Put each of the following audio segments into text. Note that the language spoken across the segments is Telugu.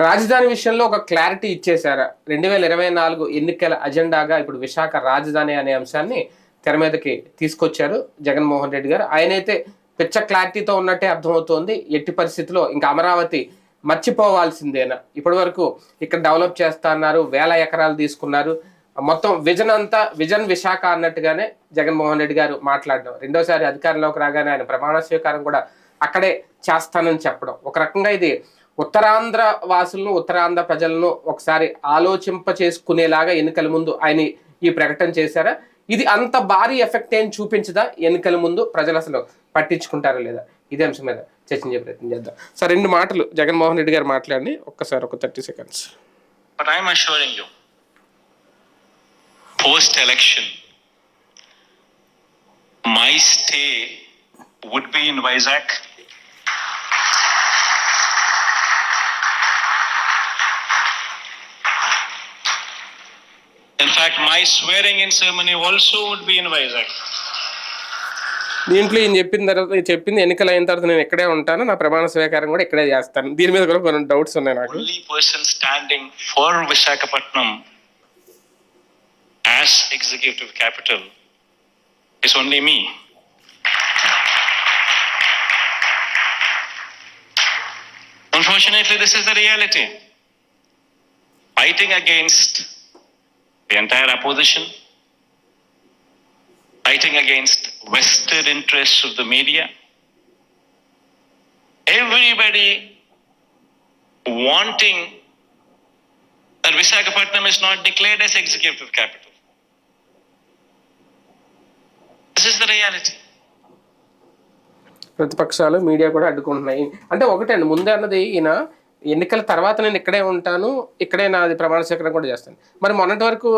రాజధాని విషయంలో ఒక క్లారిటీ ఇచ్చేశారా? 2024 ఎన్నికల అజెండాగా ఇప్పుడు విశాఖ రాజధాని అనే అంశాన్ని తెర మీదకి తీసుకొచ్చారు జగన్మోహన్ రెడ్డి గారు. ఆయనైతే పిచ్చ క్లారిటీతో ఉన్నట్టే అర్థమవుతోంది. ఎట్టి పరిస్థితిలో ఇంకా అమరావతి మర్చిపోవాల్సిందేనా? ఇప్పటి వరకు ఇక్కడ డెవలప్ చేస్తా అన్నారు, 1000 ఎకరాలు తీసుకున్నారు, మొత్తం విజన్ అంతా విజన్ విశాఖ అన్నట్టుగానే జగన్మోహన్ రెడ్డి గారు మాట్లాడడం. రెండోసారి అధికారంలోకి రాగానే ఆయన ప్రమాణ స్వీకారం కూడా అక్కడే చేస్తానని చెప్పడం. ఒక రకంగా ఇది ఉత్తరాంధ్ర వాసులను, ఉత్తరాంధ్ర ప్రజలను ఒకసారి ఆలోచింప చేసుకునేలాగా ఎన్నికల ముందు ఆయన ఈ ప్రకటన చేశారా? ఇది అంత భారీ ఎఫెక్ట్ ఏం చూపించదా? ఎన్నికల ముందు ప్రజలు అసలు పట్టించుకుంటారా లేదా? ఇదే అంశం మీద చర్చించే ప్రయత్నం చేద్దాం. సార్, 2 మాటలు జగన్మోహన్ రెడ్డి గారు మాట్లాడి ఒక్కసారి ఒక 30 seconds. But I am assuring you, post-election, my stay would be in Vizag. In fact, my swearing-in ceremony also would be in Vizag. దీంట్లో ఈయన చెప్పింది ఎన్నికలు అయిన తర్వాత నేను ఇక్కడే ఉంటాను, నా ప్రమాణ స్వీకారం కూడా ఇక్కడే చేస్తాను. దీని మీద కూడా కొన్ని డౌట్స్ ఉన్నాయి నాకు. Only person standing for Visakhapatnam as executive capital is only me. Unfortunately, this is the reality. Fighting against the entire opposition, fighting against vested interests of the media, everybody wanting that Visakhapatnam is not declared as executive capital. This is the reality. ప్రతిపక్షాలు, మీడియా కూడా అడ్డుకుంటున్నాయి. అంటే ఒకటండి, ముందే అన్నది ఈయన ఎన్నికల తర్వాత నేను ఇక్కడే ఉంటాను, ఇక్కడే నాది ప్రమాణ స్వీకారం కూడా చేస్తాను. మరి మొన్నటి వరకు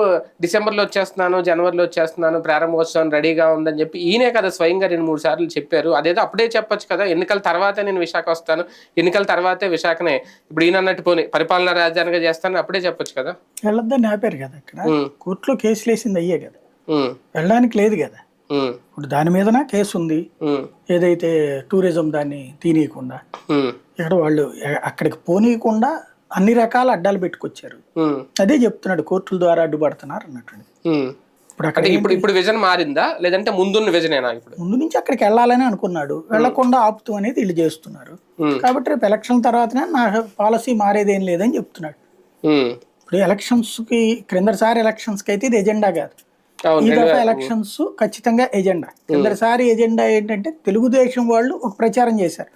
డిసెంబర్లో వచ్చేస్తున్నాను, జనవరిలో వచ్చేస్తున్నాను, ప్రారంభోత్సవం రెడీగా ఉందని చెప్పి ఈయనే కదా స్వయంగా 2-3 సార్లు చెప్పారు. అదేదో అప్పుడే చెప్పొచ్చు కదా, ఎన్నికల తర్వాతే నేను విశాఖ వస్తాను, ఎన్నికల తర్వాతే విశాఖనే ఇప్పుడు ఈయన అన్నట్టు పోనీ పరిపాలనా రాజధానిగా చేస్తాను అప్పుడే చెప్పొచ్చు కదా. వెళ్ళొద్దని ఆపారు కదా, ఇక్కడ కోర్టులో కేసులు వేసింది అయ్యే కదా, వెళ్ళడానికి లేదు కదా. ఇప్పుడు దాని మీదన కేసు ఉంది, ఏదైతే టూరిజం దాన్ని తీనియకుండా ఇక్కడ వాళ్ళు అక్కడికి పోనీయకుండా అన్ని రకాల అడ్డాలు పెట్టుకొచ్చారు. అదే చెప్తున్నాడు, కోర్టుల ద్వారా అడ్డుపడుతున్నారు అన్నట్టు. ఇప్పుడు అక్కడ ఇప్పుడు విజన్ మారిందా, లేదంటే ముందున్న విజనేనా? ఇప్పుడు ముందు నుంచి అక్కడికి వెళ్ళాలని అనుకున్నాడు, వెళ్లకుండా ఆపుతూ అనేది వీళ్ళు చేస్తున్నారు. కాబట్టి రేపు ఎలక్షన్ తర్వాతనే నా పాలసీ మారేదేం లేదని చెప్తున్నాడు. ఇప్పుడు ఎలక్షన్స్ కి క్రిందసారి ఎలక్షన్స్ కి అయితే ఇది ఎజెండా కాదు, ఈ దఫా ఎలక్షన్స్ ఖచ్చితంగా ఎజెండా. కిందసారి ఎజెండా ఏంటంటే తెలుగుదేశం వాళ్ళు ఒక ప్రచారం చేశారు,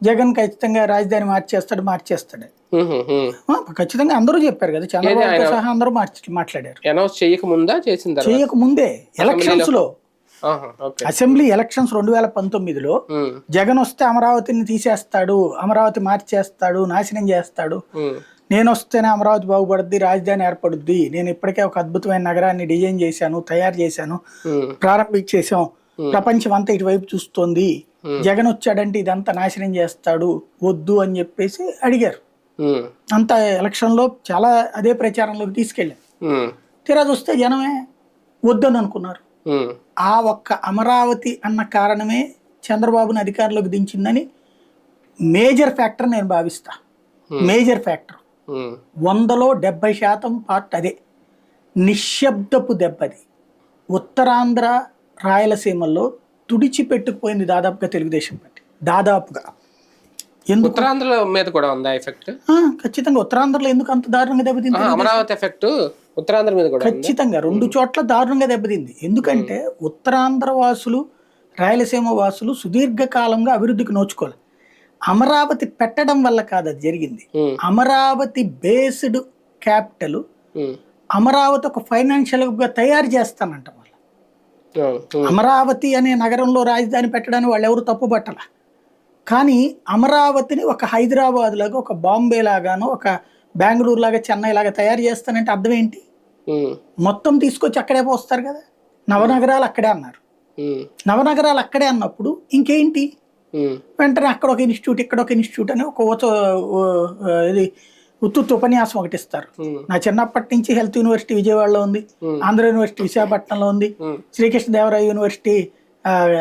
జగన్ ఖచ్చితంగా రాజధాని మార్చేస్తాడు ఖచ్చితంగా అందరూ చెప్పారు కదా, చంద్రబాబు సహా అందరూ మాట్లాడారు. చేయకముందే ఎలక్షన్స్ లో, అసెంబ్లీ ఎలక్షన్స్ 2019లో జగన్ వస్తే అమరావతిని తీసేస్తాడు, అమరావతి మార్చేస్తాడు, నాశనం చేస్తాడు, నేను వస్తేనే అమరావతి బాగుపడుద్ది, రాజధాని ఏర్పడుద్ది, నేను ఇప్పటికే ఒక అద్భుతమైన నగరాన్ని డిజైన్ చేశాను, తయారు చేశాను, ప్రారంభించేసాం, ప్రపంచం అంతా ఇటువైపు చూస్తోంది, జగన్ వచ్చాడంటే ఇదంతా నాశనం చేస్తాడు, వద్దు అని చెప్పేసి అడిగారు. అంత ఎలక్షన్ లో చాలా అదే ప్రచారంలోకి తీసుకెళ్ళారు. తీరా చూస్తే జనమే వద్దని అనుకున్నారు. ఆ ఒక్క అమరావతి అన్న కారణమే చంద్రబాబుని అధికారంలోకి దించిందని మేజర్ ఫ్యాక్టర్ నేను భావిస్తా. మేజర్ ఫ్యాక్టర్ 100లో 70% పార్ట్ అదే. నిశ్శబ్దపు దెబ్బది. ఉత్తరాంధ్ర రాయలసీమల్లో తుడిచిపెట్టుకుపోయింది దాదాపుగా తెలుగుదేశం పార్టీ, దాదాపుగా. ఎందుకు ఉత్తరాంధ్ర మీద కూడా ఉందా ఎఫెక్ట్? ఖచ్చితంగా ఉత్తరాంధ్రలో ఎందుకు అంత దారుణంగా దెబ్బతింది? అమరావతి ఎఫెక్ట్ ఉత్తరాంధ్ర మీద కూడా ఖచ్చితంగా 2 చోట్ల దారుణంగా దెబ్బతింది. ఎందుకంటే ఉత్తరాంధ్ర వాసులు, రాయలసీమ వాసులు సుదీర్ఘకాలంగా అభివృద్ధికి నోచుకోవాలి. అమరావతి పెట్టడం వల్ల కాదు అది జరిగింది. అమరావతి బేస్డ్ క్యాపిటల్, అమరావతి ఒక ఫైనాన్షియల్ గా తయారు చేస్తానంట వాళ్ళు. అమరావతి అనే నగరంలో రాజధాని పెట్టడానికి వాళ్ళు ఎవరు తప్పు పట్టల. కానీ అమరావతిని ఒక హైదరాబాద్ లాగా, ఒక బాంబే లాగానో, ఒక బెంగళూరు లాగా, చెన్నై లాగా తయారు చేస్తానంటే అర్థం ఏంటి? మొత్తం తీసుకొచ్చి అక్కడే పోస్తారు కదా. నవనగరాలు అక్కడే అన్నారు. నవనగరాలు అక్కడే అన్నప్పుడు ఇంకేంటి? వెంటనే అక్కడ ఒక ఇన్స్టిట్యూట్, ఇక్కడ ఒక ఇన్స్టిట్యూట్ అని ఒక ఇది ఉత్తుత్తు ఉపన్యాసం ఒకటి ఇస్తారు. నా చిన్నప్పటి నుంచి హెల్త్ యూనివర్సిటీ విజయవాడలో ఉంది, ఆంధ్ర యూనివర్సిటీ విశాఖపట్నంలో ఉంది, శ్రీకృష్ణదేవరాయ యూనివర్సిటీ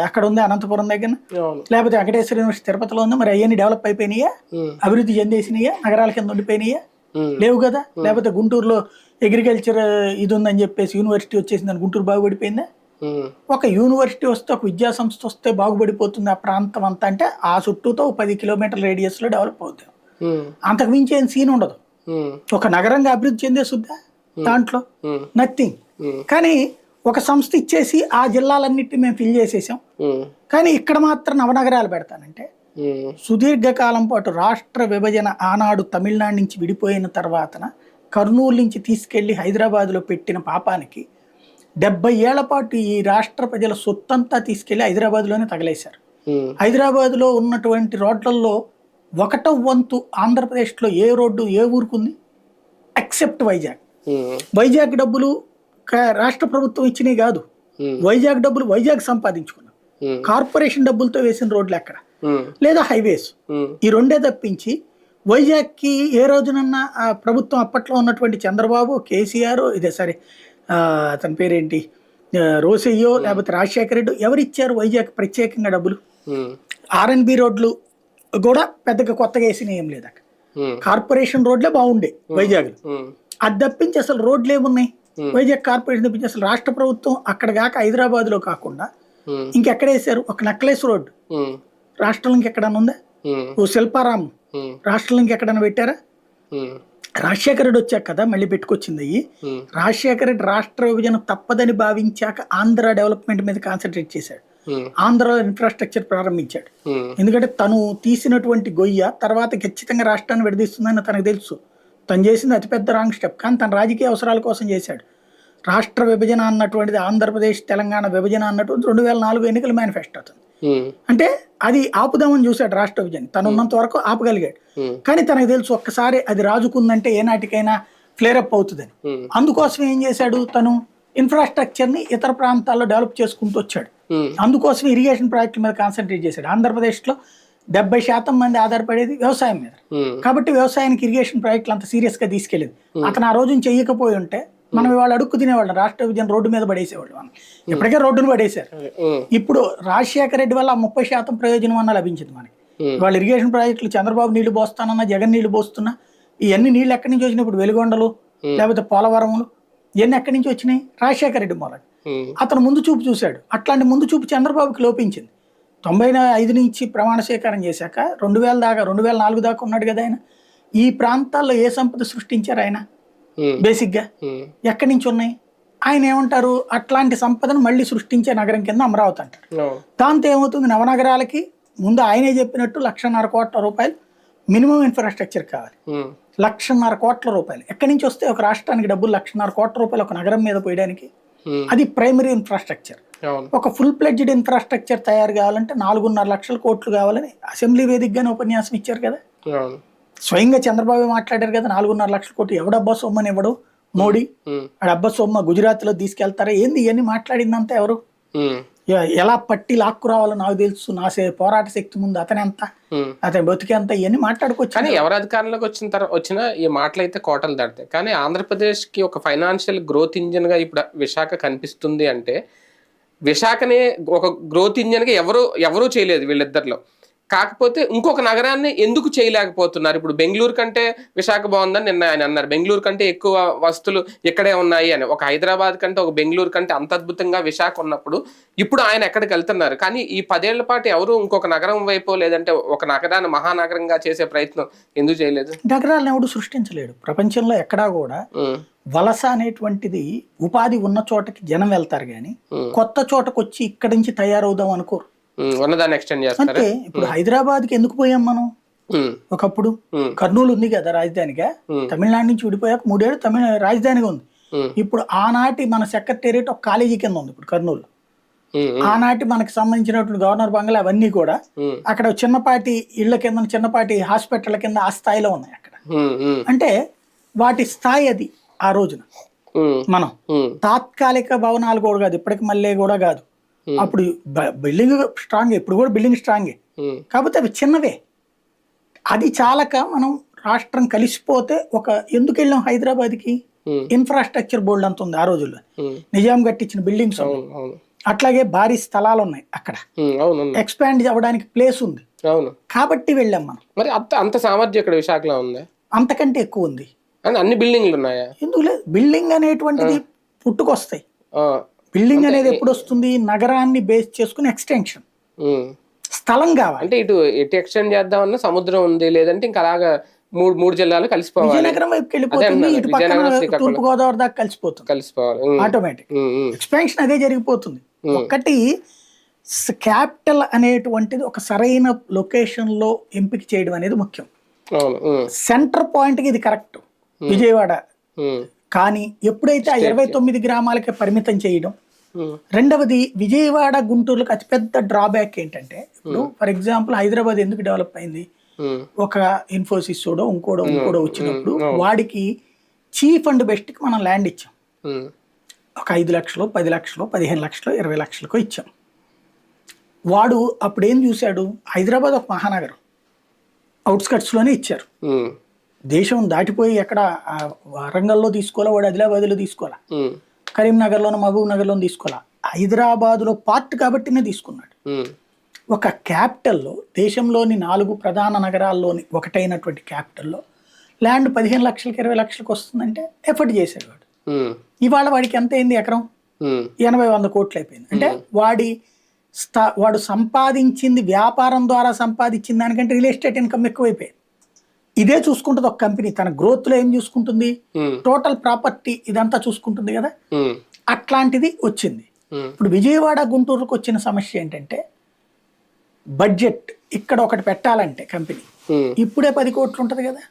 అక్కడ ఉంది అనంతపురం దగ్గర, అవును. లేకపోతే వెంకటేశ్వర యూనివర్సిటీ తిరుపతిలో ఉంది. మరి అవన్నీ డెవలప్ అయిపోయినాయా, అభివృద్ధి చెందేసినాయా, నగరాల కింద ఉండిపోయినాయా? లేవు కదా. లేకపోతే గుంటూరులో అగ్రికల్చర్ ఇది ఉందని చెప్పేసి యూనివర్సిటీ వచ్చేసిందని గుంటూరు బాగుపడిపోయిందా? ఒక యూనివర్సిటీ వస్తే, ఒక విద్యా సంస్థ వస్తే బాగుపడిపోతుంది ఆ ప్రాంతం అంతా అంటే ఆ చుట్టూతో 10 కిలోమీటర్ల రేడియస్ లో డెవలప్ అవుతాం. అంతకు మించి ఏం సీన్ ఉండదు. ఒక నగరంగా అభివృద్ధి చెందేసుద్దా దాంట్లో? నథింగ్. కానీ ఒక సంస్థ ఇచ్చేసి ఆ జిల్లాలన్నిటిని మేము ఫిల్ చేసేసాం. కానీ ఇక్కడ మాత్రం నవనగరాలు పెడతానంటే, సుదీర్ఘకాలం పాటు రాష్ట్ర విభజన ఆనాడు తమిళనాడు నుంచి విడిపోయిన తర్వాతన కర్నూలు నుంచి తీసుకెళ్లి హైదరాబాద్లో పెట్టిన పాపానికి 70 ఏళ్ల పాటు ఈ రాష్ట్ర ప్రజల సొత్తంతా తీసుకెళ్లి హైదరాబాద్లోనే తగలేశారు. హైదరాబాద్లో ఉన్నటువంటి రోడ్లలో 1/4 వంతు ఆంధ్రప్రదేశ్లో ఏ రోడ్డు ఏ ఊరుకుంది ఎక్సెప్ట్ వైజాగ్. వైజాగ్ డబ్బులు రాష్ట్ర ప్రభుత్వం ఇచ్చినవి కాదు, వైజాగ్ డబ్బులు వైజాగ్ సంపాదించుకున్నాం. కార్పొరేషన్ డబ్బులతో వేసిన రోడ్లు ఎక్కడ, లేదా హైవేస్, ఈ రెండే తప్పించి వైజాగ్ కి ఏ రోజునన్నా ప్రభుత్వం అప్పట్లో ఉన్నటువంటి చంద్రబాబు, కేసీఆర్, ఇదే సరే అతని పేరేంటి, రోసయ్యో లేకపోతే రాజశేఖర రెడ్డి ఎవరిచ్చారు వైజాగ్ ప్రత్యేకంగా డబ్బులు? RNB రోడ్లు కూడా పెద్దగా కొత్తగా వేసినవి ఏం లేదు. అక్కడ కార్పొరేషన్ రోడ్లే బాగుండే వైజాగ్. అది తప్పించి అసలు రోడ్లు ఏమున్నాయి వైజాగ్ కార్పొరేషన్ తప్పించి? అసలు రాష్ట్ర ప్రభుత్వం అక్కడ కాక హైదరాబాద్ లో కాకుండా ఇంకెక్కడ వేసారు? ఒక నెక్లెస్ రోడ్ రాష్ట్రంలో ఇంకెక్కడన్నా ఉందా? ఓ శిల్పారామం రాష్ట్రంలో ఇంకెక్కడన్నా పెట్టారా? రాజశేఖర రెడ్డి వచ్చాక కదా మళ్ళీ పెట్టుకొచ్చింది అయ్యి. రాజశేఖర రెడ్డి రాష్ట్ర విభజన తప్పదని భావించాక ఆంధ్ర డెవలప్మెంట్ మీద కాన్సన్ట్రేట్ చేశాడు. ఆంధ్రలో ఇన్ఫ్రాస్ట్రక్చర్ ప్రారంభించాడు. ఎందుకంటే తను తీసినటువంటి గొయ్య తర్వాత ఖచ్చితంగా రాష్ట్రాన్ని విడదీస్తుందని తనకు తెలుసు. తను చేసింది అతిపెద్ద రాంగ్ స్టెప్, కానీ తన రాజకీయ అవసరాల కోసం చేశాడు. రాష్ట్ర విభజన అన్నటువంటిది, ఆంధ్రప్రదేశ్ తెలంగాణ విభజన అన్నటువంటి 2004 ఎన్నికల మేనిఫెస్టో అవుతుంది. అంటే అది ఆపుదామని చూశాడు రాష్ట్ర విభజన. తను ఉన్నంత వరకు ఆపగలిగాడు. కానీ తనకు తెలుసు ఒక్కసారి అది రాజుకుందంటే ఏ నాటికైనా ఫ్లేరప్ అవుతుందని. అందుకోసం ఏం చేశాడు, తను ఇన్ఫ్రాస్ట్రక్చర్ ని ఇతర ప్రాంతాల్లో డెవలప్ చేసుకుంటూ వచ్చాడు. అందుకోసం ఇరిగేషన్ ప్రాజెక్టుల మీద కాన్సన్ట్రేట్ చేశాడు. ఆంధ్రప్రదేశ్ లో 70% మంది ఆధారపడేది వ్యవసాయం మీద. కాబట్టి వ్యవసాయానికి ఇరిగేషన్ ప్రాజెక్టులు అంత సీరియస్ గా తీసుకెళ్ళేది. అతను ఆ రోజున చెయ్యకపోయి ఉంటే మనం ఇవాళ అడుక్కు తినేవాళ్ళం, రాష్ట్ర విభజన రోడ్డు మీద పడేసేవాళ్ళు. మనం ఇప్పటికే రోడ్డును పడేశారు. ఇప్పుడు రాజశేఖర రెడ్డి వల్ల 30% ప్రయోజనం అన్న లభించింది మనకి. వాళ్ళ ఇరిగేషన్ ప్రాజెక్టులు చంద్రబాబు నీళ్లు పోస్తానన్నా, జగన్ నీళ్లు పోస్తున్నా, ఇవన్నీ నీళ్ళు ఎక్కడి నుంచి వచ్చినాయి? ఇప్పుడు వెలుగొండలు లేకపోతే పోలవరములు ఇవన్నీ ఎక్కడి నుంచి వచ్చినాయి? రాజశేఖర రెడ్డి మూలంగా. అతను ముందు చూపు చూశాడు. అట్లాంటి ముందు చూపు చంద్రబాబుకి లోపించింది. 95 నుంచి ప్రమాణ స్వీకారం చేశాక 2004 దాకా ఉన్నాడు కదా ఆయన. ఈ ప్రాంతాల్లో ఏ సంపద సృష్టించారు ఆయన? బేసిక్ గా ఎక్కడి నుంచి ఉన్నాయి? ఆయన ఏమంటారు, అట్లాంటి సంపదను మళ్ళీ సృష్టించే నగరం కింద అమరావతి అంటారు. దాంతో ఏమవుతుంది, నవనగరాలకి ముందు ఆయనే చెప్పినట్టు 1,50,000 కోట్ల రూపాయలు మినిమం ఇన్ఫ్రాస్ట్రక్చర్ కావాలి. 1,50,000 కోట్ల రూపాయలు ఎక్కడి నుంచి వస్తే ఒక రాష్ట్రానికి డబ్బులు? 1,50,000 కోట్ల రూపాయలు ఒక నగరం మీద పోయడానికి. అది ప్రైమరీ ఇన్ఫ్రాస్ట్రక్చర్. ఒక ఫుల్ ప్లెడ్జ్డ్ ఇన్ఫ్రాస్ట్రక్చర్ తయారు కావాలంటే 4.5 లక్షల కోట్లు కావాలని అసెంబ్లీ వేదికగానే ఉపన్యాసం ఇచ్చారు కదా. స్వయంగా చంద్రబాబు మాట్లాడారు కదా, 4.5 లక్షల కోట్లు ఎవడబ్బా సొమ్మని ఇవ్వడు మోడీ, అబ్బా సొమ్మ గుజరాత్ లో తీసుకెళ్తారా ఏంది? ఇవన్నీ మాట్లాడిందంతా ఎవరు? ఎలా పట్టి లాక్కు రావాలో నాకు తెలుసు, నా పోరాట శక్తి ముందు అతనెంత, అతని బతికేంత, ఇవన్నీ మాట్లాడుకోవచ్చు. కానీ ఎవరు అధికారంలోకి వచ్చినా ఈ మాటలు అయితే కోటలు దాడతాయి. కానీ ఆంధ్రప్రదేశ్ కి ఒక ఫైనాన్షియల్ గ్రోత్ ఇంజిన్ గా ఇప్పుడు విశాఖ కనిపిస్తుంది అంటే, విశాఖని ఒక గ్రోత్ ఇంజిన్ గా ఎవరూ చేయలేదు వీళ్ళిద్దరిలో. కాకపోతే ఇంకొక నగరాన్ని ఎందుకు చేయలేకపోతున్నారు? ఇప్పుడు బెంగళూరు కంటే విశాఖ బాగుందని నిన్న ఆయన అన్నారు. బెంగళూరు కంటే ఎక్కువ వస్తువులు ఇక్కడే ఉన్నాయి అని. ఒక హైదరాబాద్ కంటే ఒక బెంగళూరు కంటే అంత అద్భుతంగా విశాఖ ఉన్నప్పుడు ఇప్పుడు ఆయన ఎక్కడికి వెళ్తున్నారు? కానీ ఈ 10 ఏళ్ల పాటు ఎవరు ఇంకొక నగరం వైపు లేదంటే ఒక నగరాన్ని మహానగరంగా చేసే ప్రయత్నం ఎందుకు చేయలేదు? నగరాలను ఎవడు సృష్టించలేడు ప్రపంచంలో ఎక్కడా కూడా. వలస అనేటువంటిది ఉపాధి ఉన్న చోటకి జనం వెళ్తారు కానీ కొత్త చోటకు వచ్చి ఇక్కడి నుంచి తయారవుదాం అనుకోరు. అంటే ఇప్పుడు హైదరాబాద్ కి ఎందుకు పోయాం మనం? ఒకప్పుడు కర్నూలు ఉంది కదా రాజధానిగా, తమిళనాడు నుంచి విడిపోయాక 3 ఏళ్ళు రాజధానిగా ఉంది. ఇప్పుడు ఆనాటి మన సెక్రటేరియట్ ఒక కాలేజీ కింద ఉంది ఇప్పుడు కర్నూలు. ఆనాటి మనకి సంబంధించినటువంటి గవర్నర్ బంగ్లా అవన్నీ కూడా అక్కడ చిన్నపాటి ఇళ్ల కింద, చిన్నపాటి హాస్పిటల్ కింద ఆ స్థాయిలో ఉన్నాయి అక్కడ. అంటే వాటి స్థాయి అది ఆ రోజున. మనం తాత్కాలిక భవనాలు కూడా కాదు, ఇప్పటికి మళ్ళీ కూడా కాదు. అప్పుడు బిల్డింగ్ స్ట్రాంగ్, ఇప్పుడు కూడా బిల్డింగ్ స్ట్రాంగే, కాకపోతే అవి చిన్నవే. అది చాలక మనం రాష్ట్రం కలిసిపోతే ఎందుకు వెళ్ళాం హైదరాబాద్కి? ఇన్ఫ్రాస్ట్రక్చర్ బోర్డు అంత ఉంది ఆ రోజుల్లో, నిజాం కట్టించిన బిల్డింగ్స్. అట్లాగే భారీ స్థలాలు ఉన్నాయి అక్కడ, అవును ఎక్స్పాండ్ అవ్వడానికి ప్లేస్ ఉంది, అవును. కాబట్టి వెళ్ళాం మనం. మరి అంత సామర్థ్యం ఇక్కడ విశాఖలో ఉంది, అంతకంటే ఎక్కువ ఉంది. అన్ని బిల్డింగ్లు ఉన్నాయా? ఎందుకు లేదు, బిల్డింగ్ అనేటువంటిది పుట్టుకొస్తాయి. బిల్డింగ్ అనేది ఎప్పుడు వస్తుంది, నగరాన్ని బేస్ చేసుకుని ఎక్స్టెన్షన్, స్థలం కావాలి. అంటే ఎటు ఎక్స్టెండ్ చేద్దామన్నా సముద్రం ఉంది, లేదంటే ఇంకా అలాగా మూడు జిల్లాలు కలిసిపోవాలి, విజయనగరం వైపుకి వెళ్ళిపోతుంది, ఇటు పక్కన తూర్పు గోదావరి దాకా కలిసిపోవాలి, ఆటోమేటిక్ ఎక్స్పాన్షన్ అదే జరిగిపోతుంది. ఒకటి క్యాపిటల్ అనేటువంటిది ఒక సరైన లొకేషన్ లో ఎంపిక చేయడం అనేది ముఖ్యం. సెంటర్ పాయింట్ కి ఇది కరెక్ట్ విజయవాడ, కానీ ఎప్పుడైతే ఆ 29 గ్రామాలకే పరిమితం చేయడం. రెండవది, విజయవాడ గుంటూరులకు అతిపెద్ద డ్రాబ్యాక్ ఏంటంటే, ఇప్పుడు ఫర్ ఎగ్జాంపుల్ హైదరాబాద్ ఎందుకు డెవలప్ అయింది, ఒక ఇన్ఫోసిస్ ఇంకోడో వచ్చినప్పుడు వాడికి చీఫ్ అండ్ బెస్ట్ కి మనం ల్యాండ్ ఇచ్చాం. ఒక 5 లక్షలు 10 లక్షలు 15 లక్షలు 20 లక్షలకు ఇచ్చాం. వాడు అప్పుడు ఏం చూశాడు, హైదరాబాద్ ఒక మహానగరం, అవుట్స్కట్స్ లోనే ఇచ్చారు. దేశం దాటిపోయి ఎక్కడ వరంగల్లో తీసుకోవాలా, వాడు ఆదిలాబాద్లో తీసుకోవాలా, కరీంనగర్లోనూ మహబూబ్ నగర్లోనూ తీసుకోవాలా, హైదరాబాద్లో పార్ట్ కాబట్టినే తీసుకున్నాడు. ఒక క్యాపిటల్లో, దేశంలోని 4 ప్రధాన నగరాల్లోని ఒకటైనటువంటి క్యాపిటల్లో ల్యాండ్ 15 లక్షలకి 20 లక్షలకు వస్తుందంటే ఎఫర్ట్ చేశాడు వాడు. ఇవాళ వాడికి ఎంత అయింది, ఎకరం 80-100 కోట్లు అయిపోయింది. అంటే వాడు సంపాదించింది, వ్యాపారం ద్వారా సంపాదించిన దానికంటే రియల్ ఎస్టేట్ ఇన్కమ్ ఎక్కువైపోయింది. ఇదే చూసుకుంటుంది ఒక కంపెనీ, తన గ్రోత్ లో ఏం చూసుకుంటుంది, టోటల్ ప్రాపర్టీ ఇదంతా చూసుకుంటుంది కదా. అట్లాంటిది వచ్చింది. ఇప్పుడు విజయవాడ గుంటూరుకు వచ్చిన సమస్య ఏంటంటే, బడ్జెట్ ఇక్కడ ఒకటి పెట్టాలంటే కంపెనీ ఇప్పుడే 10 కోట్లు ఉంటది కదా,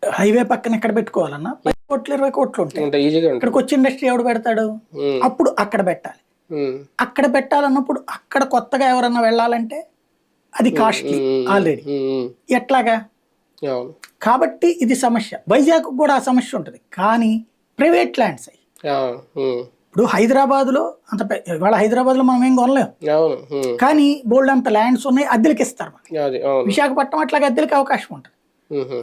హైవే పక్కన ఎక్కడ పెట్టుకోవాలన్నా 10 కోట్లు 20 కోట్లు ఉంటాయి. ఇక్కడికి వచ్చి ఇండస్ట్రీ ఎవడు పెడతాడు, అప్పుడు అక్కడ పెట్టాలి. అక్కడ పెట్టాలన్నప్పుడు అక్కడ కొత్తగా ఎవరన్నా వెళ్ళాలంటే అది కాస్ట్లీ ఆల్రెడీ, ఎట్లాగా. కాబట్టి ఇది సమస్య. వైజాగ్ కూడా ఆ సమస్య ఉంటుంది, కానీ ప్రైవేట్ ల్యాండ్స్ అయ్యి. ఇప్పుడు హైదరాబాద్ లో అంత ఇవాళ హైదరాబాద్ లో మనం ఏం కొనలేము, కానీ బోల్డ్ అంత ల్యాండ్స్ ఉన్నాయి, అద్దెలకి ఇస్తారు. విశాఖపట్నం అట్లాగే అద్దెలకి అవకాశం ఉంటుంది.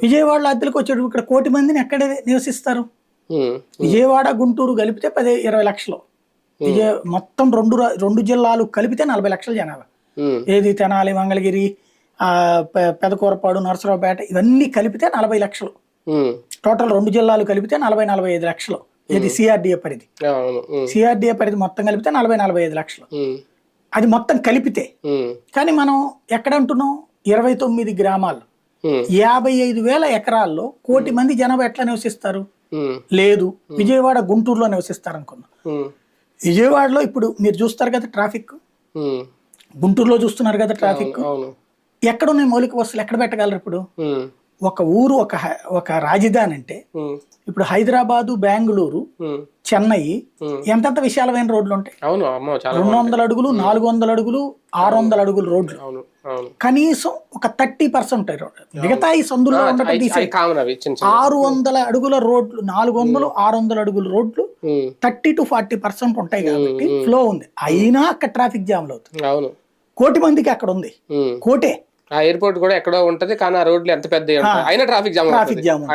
విజయవాడలో అద్దెలకు వచ్చేటప్పుడు ఇక్కడ 1 కోటి మందిని ఎక్కడ నివసిస్తారు. విజయవాడ గుంటూరు కలిపితే 10-20 లక్షలు, మొత్తం రెండు జిల్లాలు కలిపితే 40 లక్షల జనాభా. ఏది తెనాలి, మంగళగిరి, పెదకూరపాడు, నరసరావుపేట ఇవన్నీ కలిపితే 40 లక్షలు. టోటల్ 2 జిల్లాలు కలిపితే 40-45 లక్షలు. ఇది సిఆర్డిఏ పరిధి, సిఆర్డిఏ పరిధి మొత్తం కలిపితే 40-45 లక్షలు. అది మొత్తం కలిపితే. కానీ మనం ఎక్కడ అంటున్నాం, 29 గ్రామాల్లో 55,000 ఎకరాల్లో 1 కోటి మంది జనాభా ఎట్లా నివసిస్తారు? లేదు, విజయవాడ గుంటూరులో నివసిస్తారు అనుకున్నాం. విజయవాడలో ఇప్పుడు మీరు చూస్తారు కదా ట్రాఫిక్, గుంటూరులో చూస్తున్నారు కదా ట్రాఫిక్. ఎక్కడున్నాయి మౌలిక వసతులు, ఎక్కడ పెట్టగలరు? ఇప్పుడు ఒక ఊరు, ఒక రాజధాని అంటే ఇప్పుడు హైదరాబాదు, బెంగళూరు, చెన్నై ఎంతెంత విశాలమైన రోడ్లు ఉంటాయి. 200 అడుగులు, 400 అడుగులు, 600 అడుగులు రోడ్లు. కనీసం ఒక 30% ఉంటాయి రోడ్లు. మిగతా ఈ సందులో 600 అడుగుల రోడ్లు, 400-600 అడుగుల రోడ్లు 30-40% ఉంటాయి కాబట్టి ఫ్లో ఉంది. అయినా అక్కడ ట్రాఫిక్ జామ్లు అవుతుంది. 1 కోటి మందికి అక్కడ ఉంది, కోటే. ఎయిర్పోర్ట్ కూడా ఎక్కడో ఉంటది, కానీ ఆ రోడ్లు ఎంత పెద్ద అయినా ట్రాఫిక్ జామ్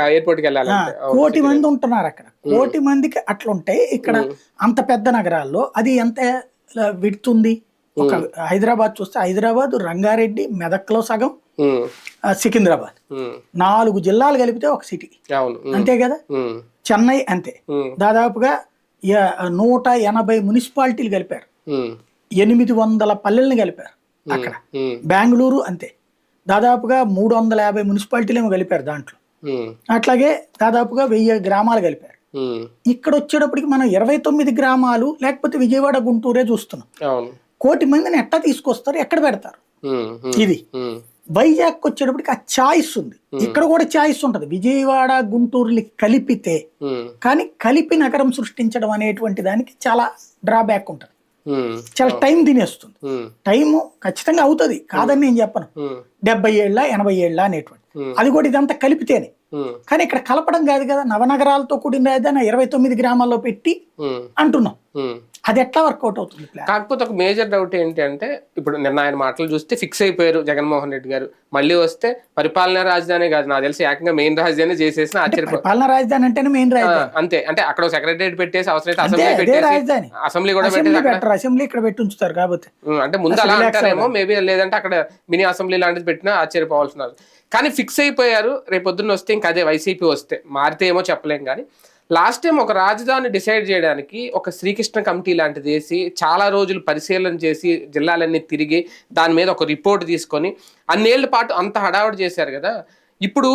ఎయిర్పోర్ట్ కి వెళ్ళాలి. 1 కోటి మంది ఉంటున్నారు అక్కడ. 1 కోటి మందికి అట్లుంటాయి. ఇక్కడ అంత పెద్ద నగరాల్లో అది ఎంత విడుతుంది. ఒక హైదరాబాద్ చూస్తే, హైదరాబాద్, రంగారెడ్డి, మెదక్లో సగం, సికింద్రాబాద్, 4 జిల్లాలు కలిపితే ఒక సిటీ, అంతే కదా. చెన్నై అంతే, దాదాపుగా 180 మున్సిపాలిటీలు కలిపారు, 800 పల్లెల్ని కలిపారు అక్కడ. బెంగళూరు అంతే, దాదాపుగా 350 మున్సిపాలిటీలు కలిపారు దాంట్లో. అట్లాగే దాదాపుగా 1000 గ్రామాలు కలిపారు. ఇక్కడ వచ్చేటప్పటికి మనం 29 గ్రామాలు లేకపోతే విజయవాడ గుంటూరే చూస్తున్నాం. 1 కోటి మందిని ఎట్లా తీసుకొస్తారు, ఎక్కడ పెడతారు? ఇది వైజాగ్ వచ్చేటప్పటికి ఆ ఛాయిస్ ఉంది. ఇక్కడ కూడా ఛాయిస్ ఉంటది, విజయవాడ గుంటూరుని కలిపితే. కానీ కలిపి నగరం సృష్టించడం అనేటువంటి దానికి చాలా డ్రాబ్యాక్ ఉంటుంది, చాలా టైం తినేస్తుంది. టైము ఖచ్చితంగా అవుతుంది, కాదని నేను చెప్పను. 70 ఏళ్ళ 80 ఏళ్ళ అనేటువంటి, అది కూడా ఇదంతా కలిపితేనే. కానీ ఇక్కడ కలపడం కాదు కదా, నవనగరాలతో కూడిన రాజధాని 29 గ్రామాల్లో పెట్టి అంటున్నాం. అది ఎట్లా వర్కౌట్ అవుతుంది ప్లాన్? కాకపోతే ఒక మేజర్ డౌట్ ఏంటి అంటే, ఇప్పుడు నిన్న ఆయన మాటలు చూస్తే ఫిక్స్ అయిపోయారు జగన్మోహన్ రెడ్డి గారు. మళ్ళీ వస్తే పరిపాలనా రాజధాని కాదు, నాకు తెలిసి ఏకంగా మెయిన్ రాజధాని చేసేసిన ఆశ్చర్యపోయి. పాలనా రాజధాని అంటేనే మెయిన్ రాజధాని అంతే, అంటే అక్కడ సెక్రటరియట్ పెట్టేసి అవసరమైతే అదే అసెంబ్లీ పెట్టేసి రాజధాని. అసెంబ్లీ కూడా అసెంబ్లీ పెట్టేసి పెట్టరు, అసెంబ్లీ ఇక్కడ పెట్టి ఉంచుతారు. కాబట్టి అంటే ముందు అలా అంటారేమో మేబీ, లేదంటే అక్కడ మినీ అసెంబ్లీ లాంటిది పెట్టినా ఆశ్చర్యపోవాల్సినారు. కానీ ఫిక్స్ అయిపోయారు. రేపు పొద్దున్న వస్తే ఇంకా అదే వైసీపీ వస్తే మారితే ఏమో చెప్పలేం. కానీ లాస్ట్ టైం ఒక రాజధాని డిసైడ్ చేయడానికి ఒక శ్రీకృష్ణ కమిటీ లాంటిది వేసి చాలా రోజులు పరిశీలన చేసి జిల్లాలన్నీ తిరిగి దాని మీద ఒక రిపోర్ట్ తీసుకొని అన్నేళ్ల పాటు అంత హడావుడి చేశారు కదా. ఇప్పుడు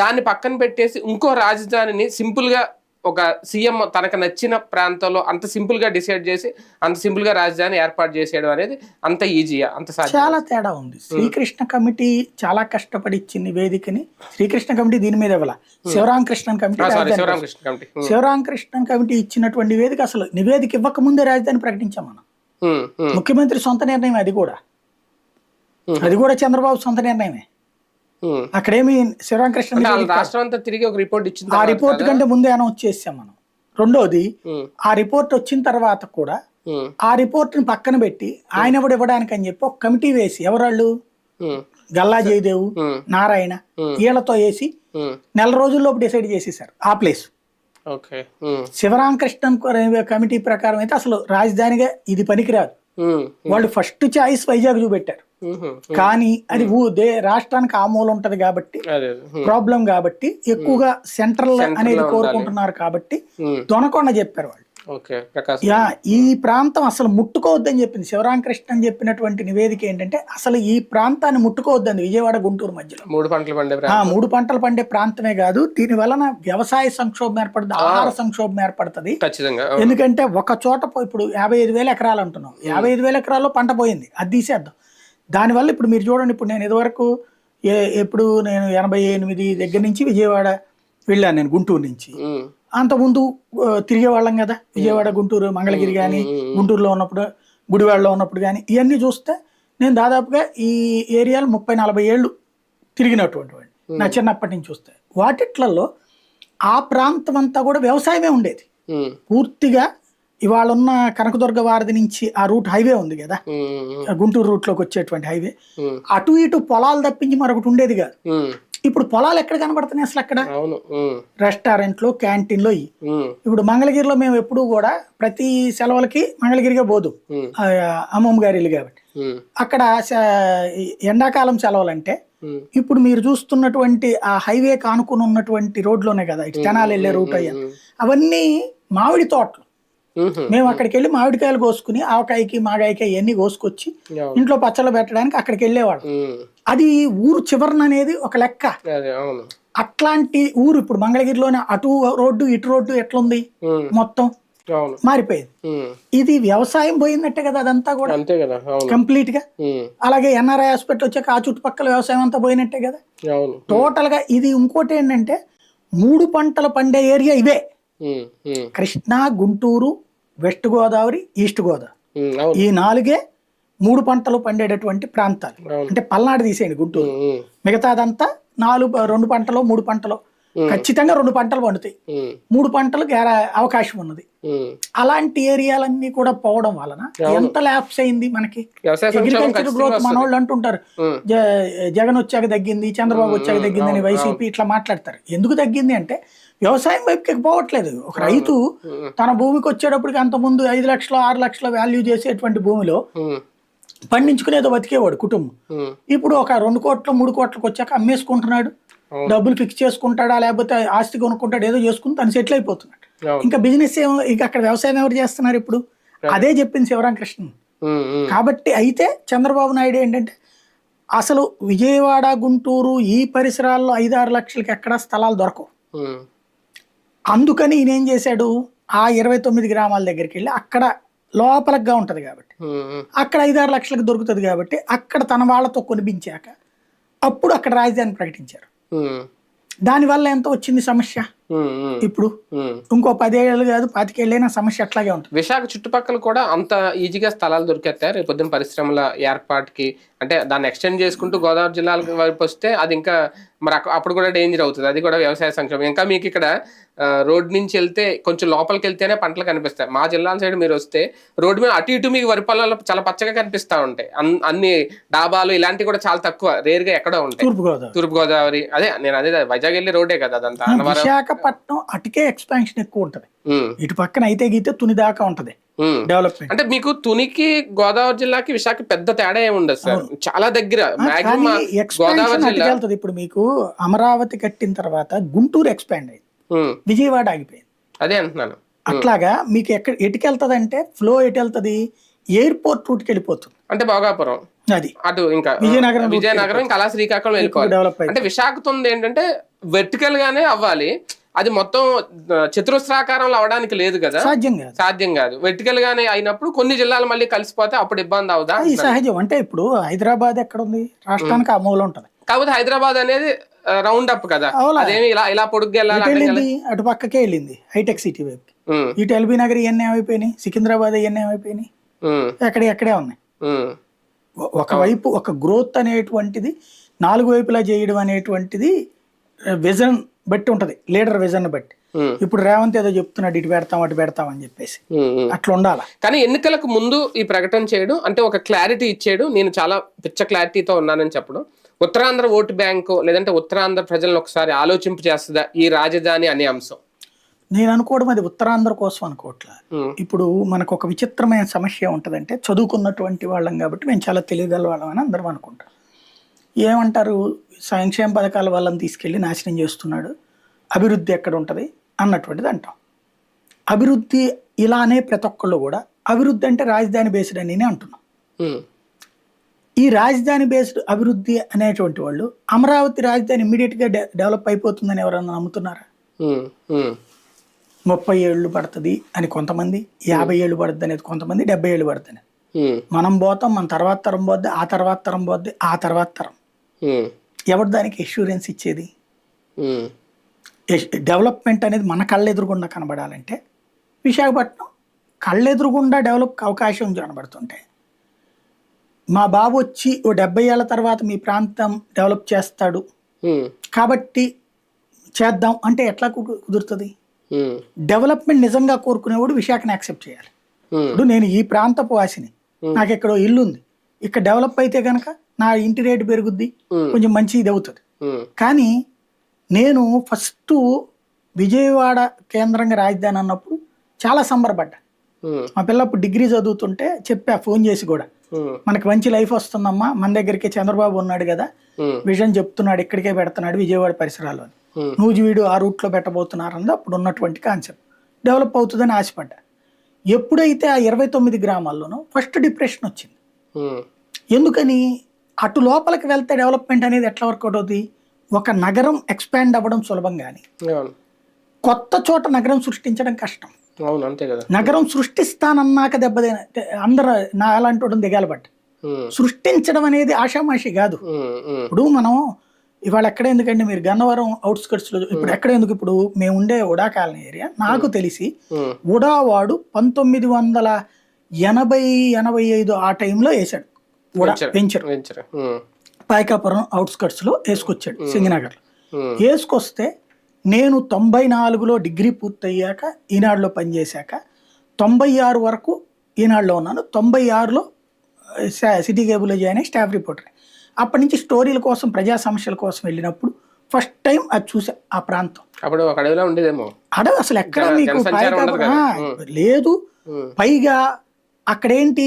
దాన్ని పక్కన పెట్టేసి ఇంకో రాజధానిని సింపుల్గా ఒక సీఎం తనకు నచ్చిన ప్రాంతంలో అంత సింపుల్ గా డిసైడ్ చేసి అంత సింపుల్ గా రాజధాని ఏర్పాటు చేసేయడం అనేది అంత ఈజీయా? అంత చాలా తేడా ఉంది. శ్రీకృష్ణ కమిటీ చాలా కష్టపడి ఇచ్చిన నివేదికని శ్రీకృష్ణ కమిటీ దీని మీద ఇవ్వాల, శివరామకృష్ణన్ కమిటీ శివరామకృష్ణన్ కమిటీ ఇచ్చినటువంటి నివేదిక, అసలు నివేదిక ఇవ్వక ముందే రాజధాని ప్రకటించాం మనం. ముఖ్యమంత్రి సొంత నిర్ణయం అది కూడా చంద్రబాబు సొంత నిర్ణయమే. అక్కడేమి శివరామకృష్ణ రాష్ట్రం అంతా తిరిగి ఒక రిపోర్ట్ ఇచ్చింది. ఆ రిపోర్ట్ కంటే ముందే అనౌన్స్ చేసాం మనం. రెండోది, ఆ రిపోర్ట్ వచ్చిన తర్వాత కూడా ఆ రిపోర్ట్ ని పక్కన పెట్టి ఆయన ఎవడు ఇవ్వడానికి అని చెప్పి ఒక కమిటీ వేసి, ఎవరాళ్ళు గల్లా జయదేవు, నారాయణ వీళ్ళతో వేసి నెల రోజుల్లోపు డిసైడ్ చేసేసారు ఆ ప్లేస్. శివరామకృష్ణన్ కమిటీ ప్రకారం అయితే అసలు రాజధానిగా ఇది పనికిరాదు. వాళ్ళు ఫస్ట్ చాయిస్ వైజాగ్ చూపెట్టారు. కానీ అది రాష్ట్రానికి ఆ మూల ఉంటది కాబట్టి ప్రాబ్లం, కాబట్టి ఎక్కువగా సెంట్రల్ అనేది కోరుకుంటున్నారు కాబట్టి దొనకొండ చెప్పారు వాళ్ళు. ఈ ప్రాంతం అసలు ముట్టుకోవద్దని చెప్పింది శివరామకృష్ణన్ చెప్పినటువంటి నివేదిక. ఏంటంటే అసలు ఈ ప్రాంతాన్ని ముట్టుకోవద్దని, విజయవాడ గుంటూరు మధ్యలో 3 పంటలు పండే ప్రాంతమే కాదు, దీని వలన వ్యవసాయ సంక్షోభం ఏర్పడుతుంది, ఆహార సంక్షోభం ఏర్పడుతుంది. ఎందుకంటే ఒక చోట ఇప్పుడు 55,000 ఎకరాలు అంటున్నాం, 55,000 ఎకరాల్లో పంట పోయింది, అది తీసేద్దాం. దానివల్ల ఇప్పుడు మీరు చూడండి, ఇప్పుడు నేను ఇదివరకు నేను 88 దగ్గర నుంచి విజయవాడ వెళ్ళాను, నేను గుంటూరు నుంచి. అంతకుముందు తిరిగే వాళ్ళం కదా, విజయవాడ గుంటూరు మంగళగిరి కానీ, గుంటూరులో ఉన్నప్పుడు గుడివాడలో ఉన్నప్పుడు కానీ ఇవన్నీ చూస్తే నేను దాదాపుగా ఈ ఏరియాలో 30-40 ఏళ్ళు తిరిగినటువంటి వాడిని నా చిన్నప్పటి నుంచి చూస్తే. వాటిట్లలో ఆ ప్రాంతం అంతా కూడా వ్యవసాయమే ఉండేది పూర్తిగా. ఇవాళ ఉన్న కనకదుర్గ వారధి నుంచి ఆ రూట్ హైవే ఉంది కదా, గుంటూరు రూట్ లోకి వచ్చేటువంటి హైవే, అటు ఇటు పొలాలు తప్పించి మరొకటి ఉండేది కాదు. ఇప్పుడు పొలాలు ఎక్కడ కనబడుతున్నాయి అసలు? అక్కడ రెస్టారెంట్లో, క్యాంటీన్లో. ఇప్పుడు మంగళగిరిలో మేము ఎప్పుడు కూడా ప్రతి సెలవులకి మంగళగిరిగా పోదు, అమ్మమ్మ గారి ఇల్లు కాబట్టి. అక్కడ ఎండాకాలం సెలవులు అంటే ఇప్పుడు మీరు చూస్తున్నటువంటి ఆ హైవే కానుకుని ఉన్నటువంటి రోడ్లోనే కదా ఇటు తెనాలి వెళ్ళే రూట్ అయ్యా, అవన్నీ మామిడి తోటలు. మేము అక్కడికి వెళ్ళి మామిడికాయలు కోసుకుని ఆవకాయకి మాగాయకి అవన్నీ కోసుకొచ్చి ఇంట్లో పచ్చళ్ళు పెట్టడానికి అక్కడికి వెళ్ళేవాడు. అది ఊరు చివరన అనేది ఒక లెక్క. అట్లాంటి ఊరు ఇప్పుడు మంగళగిరిలోనే అటు రోడ్డు ఇటు రోడ్డు ఎట్లుంది, మొత్తం మారిపోయింది. ఇది వ్యవసాయం పోయిందట్టే కదా అదంతా కూడా కంప్లీట్ గా. అలాగే ఎన్ఆర్ఐ హాస్పిటల్ వచ్చాక ఆ చుట్టుపక్కల వ్యవసాయం అంతా పోయినట్టే కదా టోటల్ గా. ఇది ఇంకోటి ఏంటంటే 3 పంటలు పండే ఏరియా ఇవే, కృష్ణా, గుంటూరు, వెస్ట్ గోదావరి, ఈస్ట్ గోదావరి, ఈ 4 3 పంటలు పండేటటువంటి ప్రాంతాలు. అంటే పల్నాడు తీసేయండి గుంటూరు, మిగతాదంతా 2 పంటలు 3 పంటలు ఖచ్చితంగా 2 పంటలు పండుతాయి, 3 పంటలు అవకాశం ఉన్నది. అలాంటి ఏరియాలన్నీ కూడా పోవడం వలన ఎంత ల్యాప్స్ అయింది మనకి అగ్రికల్చర్ గ్రోత్. మన వాళ్ళు అంటుంటారు జగన్ వచ్చాక తగ్గింది, చంద్రబాబు వచ్చాక తగ్గింది అని వైసీపీ ఇట్లా మాట్లాడతారు. ఎందుకు తగ్గింది అంటే వ్యవసాయం వైపుకి పోవట్లేదు. ఒక రైతు తన భూమికి వచ్చేటప్పటికి అంతకుముందు 5 లక్షలు 6 లక్షల వాల్యూ చేసేటువంటి భూమిలో పండించుకునేదో బతికేవాడు కుటుంబం. ఇప్పుడు ఒక 2 కోట్లు 3 కోట్లకు వచ్చాక అమ్మేసుకుంటున్నాడు, డబ్బులు ఫిక్స్ చేసుకుంటాడా లేకపోతే ఆస్తి కొనుక్కుంటాడు, ఏదో చేసుకుని తను సెటిల్ అయిపోతున్నాడు. ఇంకా బిజినెస్ ఇక అక్కడ వ్యవసాయం ఎవరు చేస్తున్నారు ఇప్పుడు? అదే చెప్పింది శివరామకృష్ణన్. కాబట్టి అయితే చంద్రబాబు నాయుడు ఏంటంటే అసలు విజయవాడ గుంటూరు ఈ పరిసరాల్లో 5-6 లక్షలకి ఎక్కడ స్థలాలు దొరకవు. అందుకని ఈయన ఏం చేశాడు, ఆ 29 గ్రామాల దగ్గరికి వెళ్ళి అక్కడ లోపలగా ఉంటది కాబట్టి అక్కడ 5-6 లక్షలకు దొరుకుతుంది కాబట్టి అక్కడ తన వాళ్ళతో కొనిపించాక అప్పుడు అక్కడ రాజధాని ప్రకటించారు. దానివల్ల ఎంత వచ్చింది సమస్య? ఇప్పుడు ఇంకో 10 ఏళ్ళు కాదు 25 ఏళ్ళైనా సమస్య అట్లాగే ఉంటుంది. విశాఖ చుట్టుపక్కల కూడా అంత ఈజీగా స్థలాలు దొరికేస్తాయి రేపు పొద్దున్న పరిశ్రమల ఏర్పాటుకి. అంటే దాన్ని ఎక్స్టెండ్ చేసుకుంటూ గోదావరి జిల్లాల వైపు వస్తే అది ఇంకా మరి అప్పుడు కూడా డేంజర్ అవుతుంది, అది కూడా వ్యవసాయ సంక్షేమం. ఇంకా మీకు ఇక్కడ రోడ్ నుంచి వెళ్తే కొంచెం లోపలికి వెళ్తేనే పంటలు కనిపిస్తాయి. మా జిల్లాల సైడ్ మీరు వస్తే రోడ్డు మీద అటు ఇటు మీకు వరి పొలాలు చాలా పచ్చగా కనిపిస్తూ ఉంటాయి. అన్ని డాబాలు ఇలాంటివి కూడా చాలా తక్కువ, రేర్ గా ఎక్కడో ఉంటాయి. తూర్పుగోదావరి అదే నేను అదే వైజాగ్ వెళ్ళి రోడ్డే కదా అదంతా. విశాఖపట్నం అటుకే ఎక్స్పాన్షన్ ఎక్కువ ఉంటది, ఇటు పక్కన అయితే గీతే తుని దాకా ఉంటది డెవలప్మెంట్. అంటే మీకు తునికి గోదావరి జిల్లాకి విశాఖ పెద్ద తేడా ఏమి ఉండదు సార్, చాలా దగ్గర. గోదావరి జిల్లా వెళ్తుంది. ఇప్పుడు మీకు అమరావతి కట్టిన తర్వాత గుంటూరు ఎక్స్పాండ్ అయింది, విజయవాడ ఆగిపోయింది. అదే అంటున్నాను. అట్లాగా మీకు ఎటుకి వెళ్తుంది అంటే ఫ్లో ఎటు వెళ్తుంది, ఎయిర్పోర్ట్ రూట్కి వెళ్ళిపోతుంది. అంటే భోగాపురం అది అటు ఇంకా విజయనగరం ఇంకా అలా శ్రీకాకుళం వెళ్ళిపోవాలి. అంటే విశాఖతో ఏంటంటే వెర్టికల్ గానే అవ్వాలి, అది మొత్తం చతురస్రాకారంలో అవడానికి లేదు కదా, సాధ్యం కాదు. వెర్టికల్ గానే అయినప్పుడు కొన్ని జిల్లాలు మళ్ళీ కలిసిపోతే అప్పుడు ఇబ్బంది అవుదా? ఈ సహజం. అంటే ఇప్పుడు హైదరాబాద్ ఎక్కడ ఉంది, రాష్ట్రానికి ఆ మూల ఉంటది. కాకపోతే హైదరాబాద్ అనేది రౌండ్ అప్ కదా, అదేమి ఇలా పొడుగ్గా వెళ్ళాలి. అటు పక్కకే వెళ్ళింది హైటెక్ సిటీ వైపు. ఇటు ఎల్బీ నగర్ ఇవన్నీ ఏమైపోయినాయి, సికింద్రాబాద్ ఇవన్నీ ఏమైపోయినాయి, ఎక్కడే ఉన్నాయి. ఒకవైపు ఒక గ్రోత్ అనేటువంటిది 4 వైపులా చేయడం అనేటువంటిది విజన్ బట్టి ఉంటది, లీడర్ విజన్ బట్టి. ఇప్పుడు రేవంత్ ఏదో చెప్తున్నాడు, ఇటు పెడతాం అటు పెడతాం అని చెప్పేసి, అట్లా ఉండాలి. కానీ ఎన్నికలకు ముందు ఈ ప్రకటన చేయడం అంటే ఒక క్లారిటీ ఇచ్చేయడం, నేను చాలా పిచ్చ క్లారిటీతో ఉన్నానని చెప్పడం, ఉత్తరాంధ్ర ఓటు బ్యాంకు లేదంటే ఉత్తరాంధ్ర ప్రజలను ఒకసారి ఆలోచింపు చేస్తుందా ఈ రాజధాని అనే అంశం? నేను అనుకోవడం అది ఉత్తరాంధ్ర కోసం అనుకోవట్లా. ఇప్పుడు మనకు ఒక విచిత్రమైన సమస్య ఉంటదంటే, చదువుకున్నటువంటి వాళ్ళం కాబట్టి మేము చాలా తెలియగల వాళ్ళం అని అందరం అనుకుంటాం. ఏమంటారు, సంక్షేమ పథకాల వాళ్ళని తీసుకెళ్ళి నాశనం చేస్తున్నాడు, అభివృద్ధి ఎక్కడ ఉంటుంది అన్నటువంటిది అంటాం. అభివృద్ధి ఇలానే ప్రతి ఒక్కళ్ళు కూడా అభివృద్ధి అంటే రాజధాని బేస్డ్ అని అంటున్నాం. ఈ రాజధాని బేస్డ్ అభివృద్ధి అనేటువంటి వాళ్ళు అమరావతి రాజధాని ఇమ్మీడియట్ గా డెవలప్ అయిపోతుందని ఎవరన్నా నమ్ముతున్నారా? 30 ఏళ్ళు పడుతుంది అని కొంతమంది, 50 ఏళ్ళు పడుతుంది అనేది కొంతమంది, 70 ఏళ్ళు పడుతుంది. మనం పోతాం, మన తర్వాత తరం పోద్ది, ఆ తర్వాత తరం పోద్ది, ఆ తర్వాత తరం. ఎవరు దానికి ఎష్యూరెన్స్ ఇచ్చేది? డెవలప్మెంట్ అనేది మన కళ్ళెదురుగుండా కనబడాలంటే విశాఖపట్నం కళ్ళెదురుగుండా డెవలప్ అవకాశం కనబడుతుంటే, మా బాబు వచ్చి ఓ 70 ఏళ్ల తర్వాత మీ ప్రాంతం డెవలప్ చేస్తాడు కాబట్టి చేద్దాం అంటే ఎట్లా కుదురుతుంది? డెవలప్మెంట్ నిజంగా కోరుకునేవాడు విశాఖని యాక్సెప్ట్ చేయాలి. ఇప్పుడు నేను ఈ ప్రాంతపు వాసిని, నాకు ఎక్కడో ఇల్లు ఉంది, ఇక్కడ డెవలప్ అయితే కనుక నా ఇంటి రేటు పెరుగుద్ది, కొంచెం మంచి ఇది అవుతుంది. కానీ నేను ఫస్ట్ విజయవాడ కేంద్రంగా రాజధాని అన్నప్పుడు చాలా సంబరపడ్డా. మా పిల్లప్పుడు డిగ్రీ చదువుతుంటే చెప్పా ఫోన్ చేసి కూడా, మనకి మంచి లైఫ్ వస్తుందమ్మా, మన దగ్గరికి చంద్రబాబు ఉన్నాడు కదా, విజన్ చెప్తున్నాడు, ఇక్కడికే పెడుతున్నాడు విజయవాడ పరిసరాల్లో, నూజివీడు ఆ రూట్లో పెట్టబోతున్నారన్నది అప్పుడు ఉన్నటువంటి కాన్సెప్ట్. డెవలప్ అవుతుందని ఆశపడ్డా. ఎప్పుడైతే ఆ 29 గ్రామాల్లోనూ ఫస్ట్ డిప్రెషన్ వచ్చింది. ఎందుకని? అటు లోపలికి వెళ్తే డెవలప్మెంట్ అనేది ఎట్లా వర్కౌట్ అవుతుంది? ఒక నగరం ఎక్స్పాండ్ అవ్వడం సులభం, కానీ కొత్త చోట నగరం సృష్టించడం కష్టం. నగరం సృష్టిస్తానన్నాక దెబ్బతిన అందరూ నా అలాంటి వాడు దిగాలి. బట్ సృష్టించడం అనేది ఆషామాషి కాదు. ఇప్పుడు మనం ఇవాళ ఎక్కడ ఎందుకండి, మీరు గన్నవరం అవుట్స్కట్స్ లో ఇప్పుడు ఎక్కడ ఎందుకు, ఇప్పుడు మేము ఉండే ఉడా కాలనీ ఏరియా, నాకు తెలిసి ఉడావాడు 1980-85 ఆ టైంలో వేసాడు ఉడా వెంచర్. పాయకాపురం అవుట్స్కట్స్ లో వేసుకొచ్చాడు సింగనగర్ లో. వేసుకొస్తే నేను 94లో డిగ్రీ పూర్తయ్యాక ఈనాడులో పనిచేశాక 96 వరకు ఈనాడులో ఉన్నాను. 96లో సిటీ కేబుల్లో జాయిన్ అయ్యి స్టాఫ్ రిపోర్టర్. అప్పటి నుంచి స్టోరీల కోసం, ప్రజా సమస్యల కోసం వెళ్ళినప్పుడు ఫస్ట్ టైం అది చూసా. ఆ ప్రాంతం అడవి అసలు ఎక్కడ మీకు లేదు. పైగా అక్కడేంటి,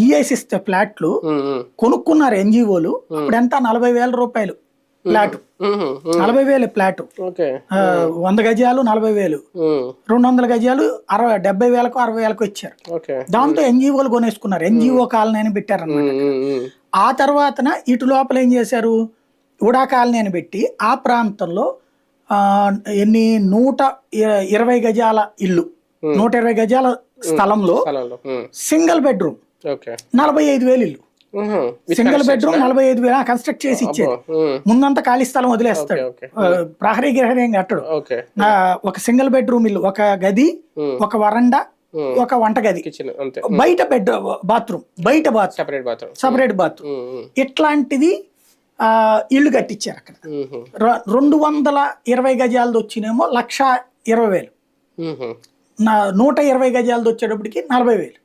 ఈఐసిస్తే ఫ్లాట్లు కొనుక్కున్నారు ఎన్జిఓలు. అప్పుడు ఎంత, 40,000 రూపాయలు ఫ్లాట్, 40,000 ఫ్లాట్, 100 గజాలు 40,000, 200 గజాలు 70,000కు 60,000కు ఇచ్చారు. దాంతో ఎన్జిఓలు కొనేసుకున్నారు, ఎన్జిఓ కాలనీ అని పెట్టారన్నమాట. ఆ తర్వాతన ఇటు లోపల ఏం చేశారు, ఉడా కాలనీ అని పెట్టి ఆ ప్రాంతంలో 120 గజాల ఇల్లు, 120 గజాల స్థలంలో సింగిల్ బెడ్రూమ్ 45,000 ఇల్లు. సింగిల్ బెడ్రూమ్ 45,000 కన్స్ట్రక్ట్ చేసి ఇచ్చేది. ముందంతా ఖాళీ స్థలం వదిలేస్తాడు, ప్రహరీ గిరహరీ కట్టడు. ఒక సింగిల్ బెడ్రూమ్ ఇల్లు, ఒక గది, ఒక వరండా, ఒక వంట గది, బయట బెడ్ బాత్రూమ్, బయట సపరేట్ బాత్రూమ్. ఇట్లాంటిది ఇళ్ళు కట్టించారు అక్కడ. 220 గజాలది వచ్చినేమో 1,20,000, 120 గజాలది వచ్చేటప్పటికి 40,000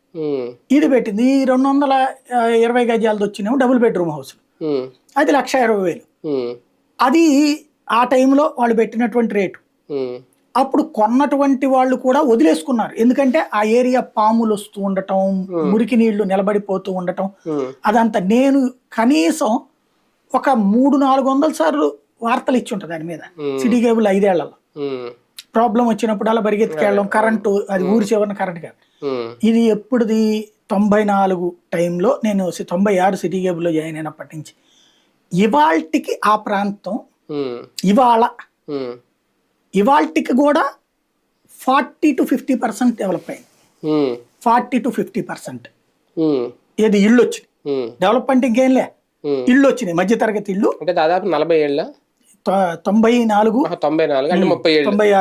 ఇది పెట్టింది. ఈ 220 గజాలది వచ్చినేమో డబుల్ బెడ్రూమ్ హౌస్, అది 1,20,000. అది ఆ టైంలో వాళ్ళు పెట్టినటువంటి రేటు. అప్పుడు కొన్నటువంటి వాళ్ళు కూడా వదిలేసుకున్నారు, ఎందుకంటే ఆ ఏరియా పాములు వస్తూ ఉండటం, మురికి నీళ్లు నిలబడిపోతూ ఉండటం అదంతా. నేను కనీసం ఒక 300-400 సార్లు వార్తలు ఇచ్చి ఉంటా దాని మీద. సిటీ కేబుల్ 5 ఏళ్లలో ప్రాబ్లం వచ్చినప్పుడు అలా పరిగెత్తికెళ్ళడం, కరెంటు అది ఊరి చివరిన కరెంట్ కాదు. ఇది ఎప్పుడుది 94 టైంలో, నేను 96 సిటీ కేబుల్లో జాయిన్ అయినప్పటి నుంచి ఇవాళకి ఆ ప్రాంతం ఇవాళకి కూడా 40 to 50% డెవలప్ అయింది. 40 to 50% ఏది ఇళ్ళు వచ్చినాయి. డెవలప్మెంట్ ఇంకేం లే, ఇళ్ళు వచ్చినాయి, మధ్యతరగతి ఇళ్ళు. అంటే దాదాపు 40 ఏళ్ళ 94 అంటే 30 ఏళ్ళు, 96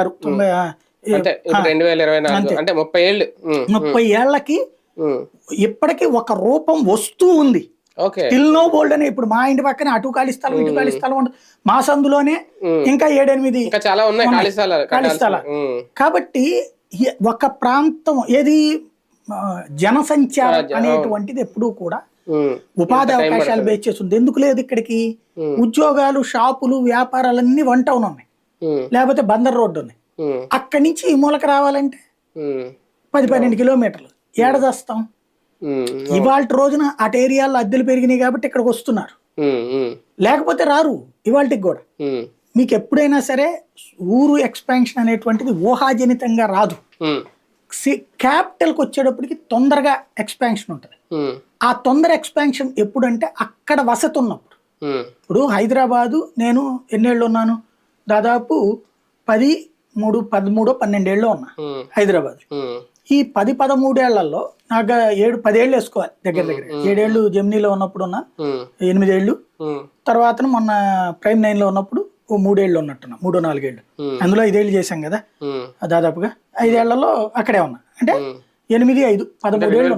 అంటే 2024 అంటే 30 ఏళ్ళు. 30 ఏళ్లకి ఇప్పటికీ ఒక రూపం వస్తూ ఉంది. స్టిల్ నో బోల్డ్ అని. ఇప్పుడు మా ఇంటి పక్కనే అటు ఖాళీ స్థలం ఇటు ఖాళీ స్థలం ఉంటుంది, మా సందులోనే ఇంకా 7-8 చాలా ఉన్నాయి ఖాళీ స్థలాలు. కాబట్టి ఒక ప్రాంతం ఏది జనసంచారం అనేటువంటిది ఎప్పుడూ కూడా ఉపాధి అవకాశాలు బేస్ చేస్తుంది. ఎందుకు లేదు ఇక్కడికి? ఉద్యోగాలు, షాపులు, వ్యాపారాలన్నీ 1 టౌన్ ఉన్నాయి, లేకపోతే బందర్ రోడ్డు ఉన్నాయి. అక్కడి నుంచి ఈ మూలకి రావాలంటే 10-12 కిలోమీటర్లు ఏడ చేస్తాం? ఇవాళ రోజున అటు ఏరియాలో అద్దెలు పెరిగినాయి కాబట్టి ఇక్కడికి వస్తున్నారు, లేకపోతే రారు ఇవాళకి కూడా. మీకు ఎప్పుడైనా సరే ఊరు ఎక్స్పాన్షన్ అనేటువంటిది ఊహాజనితంగా రాదు. క్యాపిటల్కి వచ్చేటప్పటికి తొందరగా ఎక్స్పాన్షన్ ఉంటుంది. ఆ తొందర ఎక్స్పాన్షన్ ఎప్పుడంటే అక్కడ వసతి ఉన్నప్పుడు. ఇప్పుడు హైదరాబాదు నేను ఎన్నేళ్ళు ఉన్నాను? దాదాపు 13-12 ఏళ్ళు ఉన్నా హైదరాబాద్. ఈ 10-13 ఏళ్లలో నాకు 7-10 ఏళ్ళు వేసుకోవాలి దగ్గర దగ్గర. 7 ఏళ్ళు జెమినీలో ఉన్నప్పుడు ఉన్నా, 8 ఏళ్ళు. తర్వాత మొన్న ప్రైమ్ 9లో ఉన్నప్పుడు 3 ఏళ్ళు ఉన్నట్టున్నా, 3-4 ఏళ్ళు. అందులో 5 ఏళ్ళు చేశాం కదా దాదాపుగా. 5 ఏళ్లలో అక్కడే ఉన్నా, అంటే 8-5-13 ఏళ్ళు.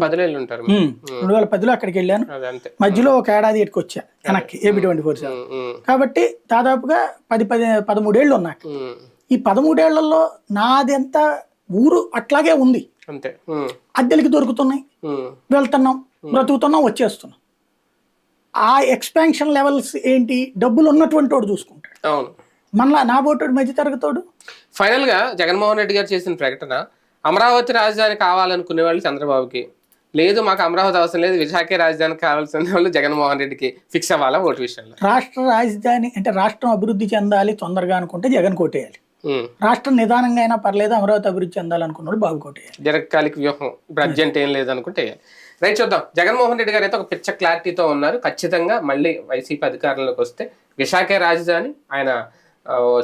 2010లో అక్కడికి వెళ్ళాను, మధ్యలో ఒక ఏడాది ఇక్కడికి వచ్చా వెనక్కి ఏబీ 24. కాబట్టి దాదాపుగా 10-13 ఏళ్ళు ఉన్నా. ఈ 13 ఏళ్లలో నాది ఎంత ఊరు అట్లాగే ఉంది, అద్దెలకి దొరుకుతున్నాయి, వెళ్తున్నాం, బ్రతుకుతున్నాం, వచ్చేస్తున్నాం. ఆ ఎక్స్పాన్షన్ లెవెల్స్ ఏంటి? డబ్బులు ఉన్నటువంటి వాడు చూసుకుంటాడు, మళ్ళా నా బోటోడు మధ్య తరగతోడు. ఫైనల్ గా జగన్మోహన్ రెడ్డి గారు చేసిన ప్రకటన, అమరావతి రాజధాని కావాలనుకునే వాళ్ళు చంద్రబాబుకి, లేదు మాకు అమరావతి అవసరం లేదు విశాఖే రాజధాని కావాల్సిన వాళ్ళు జగన్మోహన్ రెడ్డికి ఫిక్స్ అవ్వాలా ఓటు విషయంలో? రాష్ట్ర రాజధాని అంటే రాష్ట్రం అభివృద్ధి చెందాలి తొందరగా అనుకుంటే జగన్ కోటేయాలి. రాష్ట్రం నిదానంగా అయినా పర్లేదు అమరావతి అభివృద్ధి చెందాలనుకున్నాడు బాబు కోటేయాలి. దీర్ఘకాలిక వ్యూహం అర్జెంట్ ఏం లేదు అనుకుంటే రైట్. చూద్దాం. జగన్మోహన్ రెడ్డి గారు అయితే ఒక పిచ్చ క్లారిటీతో ఉన్నారు. ఖచ్చితంగా మళ్ళీ వైసీపీ అధికారంలోకి వస్తే విశాఖే రాజధాని, ఆయన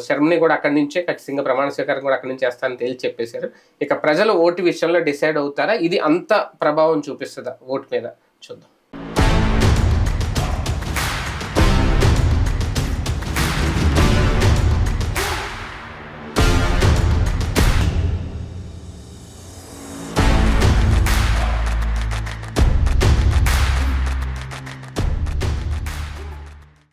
శర్మని కూడా అక్కడి నుంచే ఖచ్చితంగా ప్రమాణ స్వీకారం కూడా అక్కడి నుంచి చేస్తానని తేల్చి చెప్పేశారు. ఇక ప్రజలు ఓటు విషయంలో డిసైడ్ అవుతారా? ఇది అంత ప్రభావం చూపిస్తుందా ఓటు మీద? చూద్దాం.